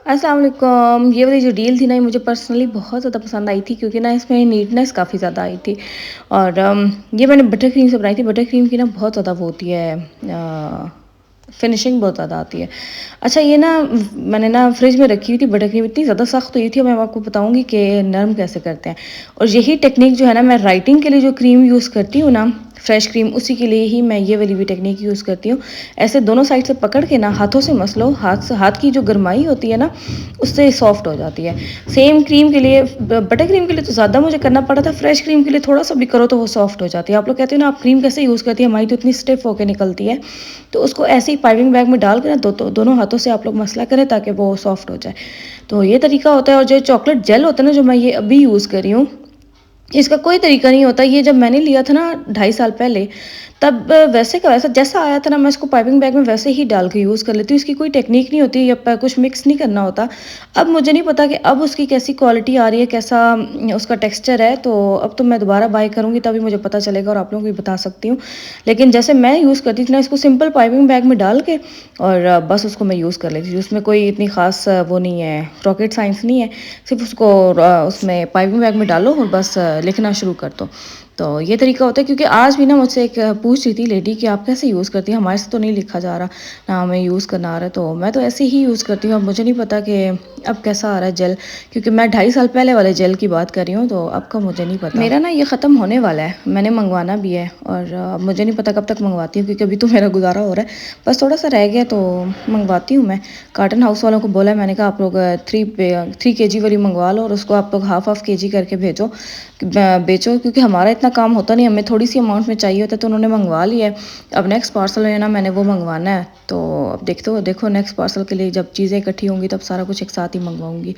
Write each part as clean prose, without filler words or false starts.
अस्सलाम वालेकुम। ये वाली जो डील थी ना, ये मुझे पर्सनली बहुत ज़्यादा पसंद आई थी क्योंकि ना इसमें नीटनेस काफ़ी ज़्यादा आई थी। और ये मैंने बटर क्रीम से बनाई थी। बटर क्रीम की ना बहुत ज़्यादा वो होती है, फिनिशिंग बहुत ज़्यादा आती है। अच्छा, ये ना मैंने ना फ्रिज में रखी हुई थी। बटर क्रीम इतनी ज़्यादा सख्त हुई थी, मैं आपको बताऊंगी कि नरम कैसे करते हैं। और यही टेक्निक जो है ना, मैं राइटिंग के लिए जो क्रीम यूज़ करती हूँ ना, फ्रेश क्रीम, उसी के लिए ही मैं ये वाली भी टेक्निक यूज़ करती हूँ। ऐसे दोनों साइड से पकड़ के ना हाथों से मसलो, हाथ की जो गरमाई होती है ना, उससे सॉफ्ट हो जाती है। सेम क्रीम के लिए, बटर क्रीम के लिए तो ज़्यादा मुझे करना पड़ा था। फ्रेश क्रीम के लिए थोड़ा सा भी करो तो वो सॉफ्ट हो जाती है। आप लोग कहते हो ना, आप क्रीम कैसे यूज़ करती है, हमारी तो इतनी स्टिफ होकर निकलती है। तो उसको ऐसे ही पाइपिंग बैग में डाल के ना दोनों हाथों से आप लोग मसला करें ताकि वो सॉफ्ट हो जाए। तो ये तरीका होता है। और जो चॉकलेट जेल होता है ना, जो मैं ये अभी यूज़ कर रही हूँ, इसका कोई तरीका नहीं होता। ये जब मैंने लिया था ना 2.5 साल पहले, तब वैसे का वैसा जैसा आया था ना, मैं इसको पाइपिंग बैग में वैसे ही डाल के यूज़ कर लेती हूँ। इसकी कोई टेक्निक नहीं होती या कुछ मिक्स नहीं करना होता। अब मुझे नहीं पता कि अब उसकी कैसी क्वालिटी आ रही है, कैसा उसका टेक्सचर है। तो अब तो मैं दोबारा बाय करूँगी तभी मुझे पता चलेगा और आप लोगों को भी बता सकती हूँ। लेकिन जैसे मैं यूज़ करती थी ना, इसको सिंपल पाइपिंग बैग में डाल के और बस उसको मैं यूज़ कर लेती थी। उसमें कोई इतनी ख़ास वो नहीं है, रॉकेट साइंस नहीं है। सिर्फ उसको उसमें पाइपिंग बैग में डालो और बस लिखना शुरू कर दो। तो ये तरीका होता है। क्योंकि आज भी ना मुझसे एक पूछ रही थी लेडी कि आप कैसे यूज़ करती हैं, हमारे से तो नहीं लिखा जा रहा, ना हमें यूज़ करना आ रहा है। तो मैं तो ऐसे ही यूज़ करती हूँ। अब मुझे नहीं पता कि अब कैसा आ रहा है जेल, क्योंकि मैं 2.5 साल पहले वाले जेल की बात कर रही हूँ। तो अब का मुझे नहीं पता। मेरा ना ये ख़त्म होने वाला है, मैंने मंगवाना भी है। और मुझे नहीं पता कब तक मंगवाती हूँ, क्योंकि अभी तो मेरा गुजारा हो रहा है। बस थोड़ा सा रह गया तो मंगवाती हूँ मैं। कार्टन हाउस वालों को बोला है मैंने कहा, आप लोग 3 kg वाली मंगवा लो और उसको आप लोग हाफ kg करके भेजो, बेचो। क्योंकि हमारा इतना काम होता नहीं, हमें थोड़ी सी अमाउंट में चाहिए होता है। तो उन्होंने मंगवा लिया है। अब नेक्स्ट पार्सल है ना, मैंने वो मंगवाना है। तो अब देखते हो, देखो नेक्स्ट पार्सल के लिए जब चीज़ें इकट्ठी होंगी तब सारा कुछ एक साथ ही मंगवाऊंगी।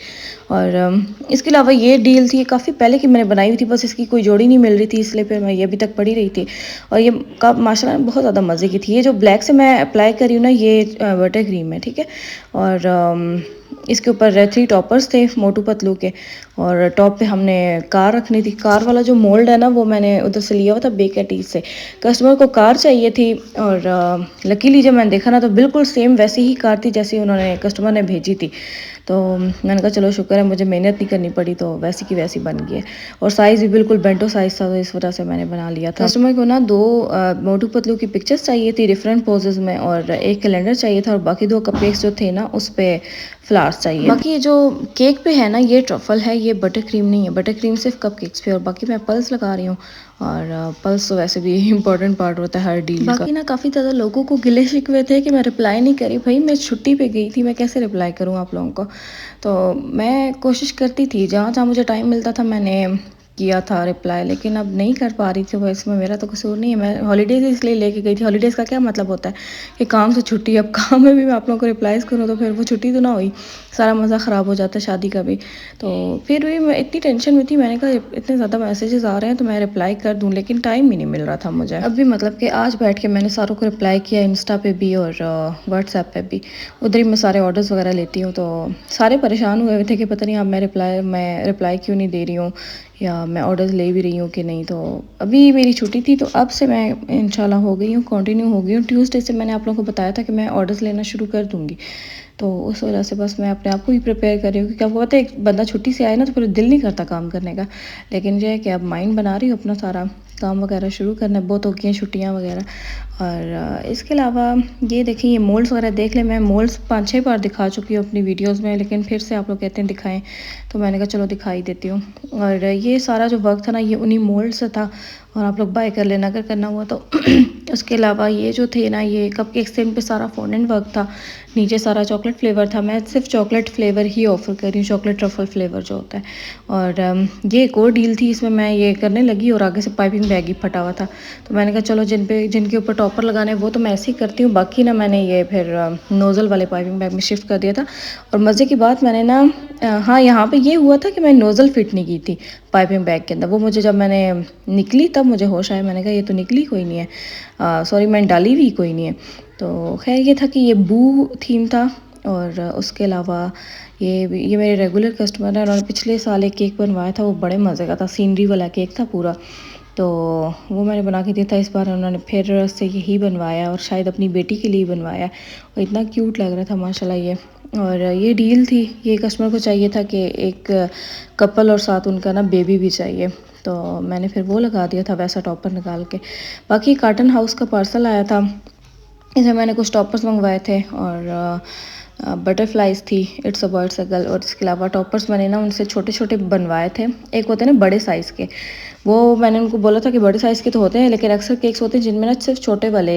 और इसके अलावा ये डील थी, काफ़ी पहले की मैंने बनाई हुई थी, बस इसकी कोई जोड़ी नहीं मिल रही थी, इसलिए फिर मैं ये अभी तक पड़ी रही थी। और ये माशाल्लाह बहुत ज़्यादा मज़े की थी। ये जो ब्लैक से मैं अप्लाई करी हूँ ना, ये बटर क्रीम है, ठीक है। और इसके ऊपर 3 टॉपर्स थे मोटू पतलू के। और टॉप पे हमने कार रखनी थी। कार वाला जो मोल्ड है ना, वो मैंने उधर से लिया हुआ था, बेकैटीज से। कस्टमर को कार चाहिए थी और लकीली जब मैंने देखा ना, तो बिल्कुल सेम वैसी ही कार थी जैसी उन्होंने कस्टमर ने भेजी थी। तो मैंने कहा चलो शुक्र है, मुझे मेहनत नहीं करनी पड़ी, तो वैसी की वैसी बन गई है। और साइज़ भी बिल्कुल बेंटो साइज़ था, तो इस वजह से मैंने बना लिया था। कस्टमर को ना 2 मोटू पतलू की पिक्चर्स चाहिए थी डिफरेंट पोजेस में, और एक कैलेंडर चाहिए था, और बाकी 2 कपकेक्स जो थे ना, उस पे फ्लावर्स चाहिए। बाकी ये जो केक पे है ना, ये ट्रफल है, ये बटर क्रीम नहीं है। बटर क्रीम सिर्फ कपकेक्स पे, और बाकी मैं पल्स लगा रही हूँ। और पल्स तो वैसे भी इंपॉर्टेंट पार्ट होता है हर डील का। बाकी ना काफ़ी ज़्यादा लोगों को गिले शिकवे थे कि मैं रिप्लाई नहीं करी। भाई मैं छुट्टी पे गई थी, मैं कैसे रिप्लाई करूँ आप लोगों को। तो मैं कोशिश करती थी, जहाँ जहाँ मुझे टाइम मिलता था मैंने किया था रिप्लाई, लेकिन अब नहीं कर पा रही थी। वो इसमें मेरा तो कसूर नहीं है, मैं हॉलीडेज़ इसलिए लेके गई थी। हॉलीडेज़ का क्या मतलब होता है कि काम से छुट्टी। अब काम में भी मैं आप लोगों को रिप्लाईज़ करूँ तो फिर वो छुट्टी तो ना हुई, सारा मज़ा ख़राब हो जाता है शादी का भी। तो फिर भी मैं इतनी टेंशन में थी, मैंने कहा इतने ज़्यादा मैसेजेस आ रहे हैं तो मैं रिप्लाई कर दूँ, लेकिन टाइम ही नहीं मिल रहा था मुझे। अब भी मतलब कि आज बैठ के मैंने सारों को रिप्लाई किया, इंस्टा पे भी और व्हाट्सएप पे भी। उधर ही मैं सारे ऑर्डर्स वगैरह लेती हूँ। तो सारे परेशान हुए हुए थे कि पता नहीं अब मैं रिप्लाई क्यों नहीं दे रही हूँ, या मैं ऑर्डर्स ले भी रही हूँ कि नहीं। तो अभी मेरी छुट्टी थी, तो अब से मैं इंशाल्लाह हो गई हूँ, कंटिन्यू हो गई हूँ। ट्यूसडे से मैंने आप लोगों को बताया था कि मैं ऑर्डर्स लेना शुरू कर दूँगी। तो उस वजह से बस मैं अपने आप को ही प्रिपेयर कर रही हूँ, क्योंकि आपको पता है एक बंदा छुट्टी से आए ना, तो फिर दिल नहीं करता काम करने का। लेकिन ये है कि अब माइंड बना रही हूँ अपना सारा काम वगैरह शुरू करना। बहुत हो गई हैं छुट्टियाँ वगैरह। और इसके अलावा ये देखिए, ये मोल्ड्स वगैरह देख लें। मैं मोल्ड्स 5-6 बार दिखा चुकी हूँ अपनी वीडियोस में, लेकिन फिर से आप लोग कहते हैं दिखाएं, तो मैंने कहा चलो दिखाई देती हूँ। और ये सारा जो वर्क था ना, ये उन्हीं मोल्ड से था, और आप लोग बाय कर लेना अगर करना हुआ तो। उसके अलावा ये जो थे ना, ये कपकेक्स थे, इन पे सारा फॉन्डेंट वर्क था। नीचे सारा चॉकलेट फ्लेवर था। मैं सिर्फ चॉकलेट फ्लेवर ही ऑफ़र कर रही हूँ, चॉकलेट ट्रफल फ्लेवर जो होता है। और ये एक और डील थी, इसमें मैं ये करने लगी और आगे से पाइपिंग बैग ही फटा हुआ था। तो मैंने कहा चलो जिनके ऊपर टॉपर लगाने हैं वो तो मैं ऐसे ही करती हूँ, बाकी ना मैंने ये फिर नोज़ल वाले पाइपिंग बैग में शिफ्ट कर दिया था। और मज़े की बात, मैंने ना हाँ, यहाँ पे ये हुआ था कि मैं नोज़ल फिट नहीं की थी पाइपिंग बैग के अंदर। वो मुझे जब मैंने निकली तब मुझे होश आया, मैंने कहा ये तो निकली कोई नहीं है, सॉरी मैंने डाली हुई कोई नहीं है। तो खैर ये था कि ये बू थीम था। और उसके अलावा ये मेरे रेगुलर कस्टमर हैं, उन्होंने पिछले साल एक केक बनवाया था, वो बड़े मज़े का था, सीनरी वाला केक था पूरा। तो वो मैंने बना के दिया था। इस बार उन्होंने फिर से यही बनवाया, और शायद अपनी बेटी के लिए बनवाया। और इतना क्यूट लग रहा था माशाल्लाह ये। और ये डील थी, ये कस्टमर को चाहिए था कि एक कपल और साथ उनका ना बेबी भी चाहिए, तो मैंने फिर वो लगा दिया था वैसा टॉपर निकाल के। बाकी कार्टन हाउस का पार्सल आया था, इसमें मैंने कुछ टॉपर्स मंगवाए थे और बटरफ्लाइज थी, it's a bird's a girl, और इसके अलावा टॉपर्स मैंने ना उनसे छोटे छोटे बनवाए थे। एक होते हैं ना बड़े साइज़ के, वो मैंने उनको बोला था कि बड़े साइज़ के तो होते हैं, लेकिन अक्सर केक्स होते हैं जिनमें ना सिर्फ छोटे वाले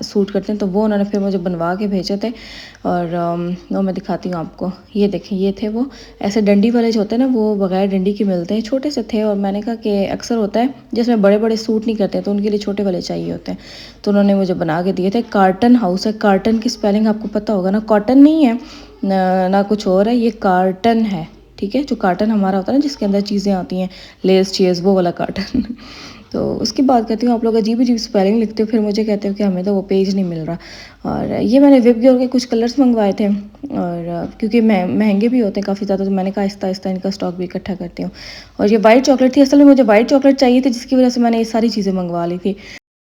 सूट करते हैं, तो वो उन्होंने फिर मुझे बनवा के भेजे थे। और वो मैं दिखाती हूँ आपको, ये देखें, ये थे वो ऐसे डंडी वाले जो होते हैं ना, वो बगैर डंडी के मिलते हैं, छोटे से थे। और मैंने कहा कि अक्सर होता है जिसमें बड़े बड़े सूट नहीं करते, तो उनके लिए छोटे वाले चाहिए होते हैं, तो उन्होंने मुझे बना के दिए थे। कार्टन हाउस है, कार्टन की स्पेलिंग आपको पता होगा ना, कॉटन नहीं है ना कुछ और है, ये कार्टन है, ठीक है। जो कार्टन हमारा होता है ना जिसके अंदर चीज़ें आती हैं, लेस चेयर्स, वो वाला कार्टन तो उसकी बात करती हूँ, आप लोग अजीब अजीब स्पेलिंग लिखते हो, फिर मुझे कहते हो कि हमें तो वो पेज नहीं मिल रहा। और ये मैंने विप ग्योर के कुछ कलर्स मंगवाए थे, और क्योंकि महंगे भी होते हैं काफ़ी ज़्यादा, तो मैंने कहा आहिस्ता आहिस्ता इनका स्टॉक भी इकट्ठा करती हूँ। और ये वाइट चॉकलेट थी, असल में मुझे वाइट चॉकलेट चाहिए थी, जिसकी वजह से मैंने ये सारी चीज़ें मंगवा ली थी।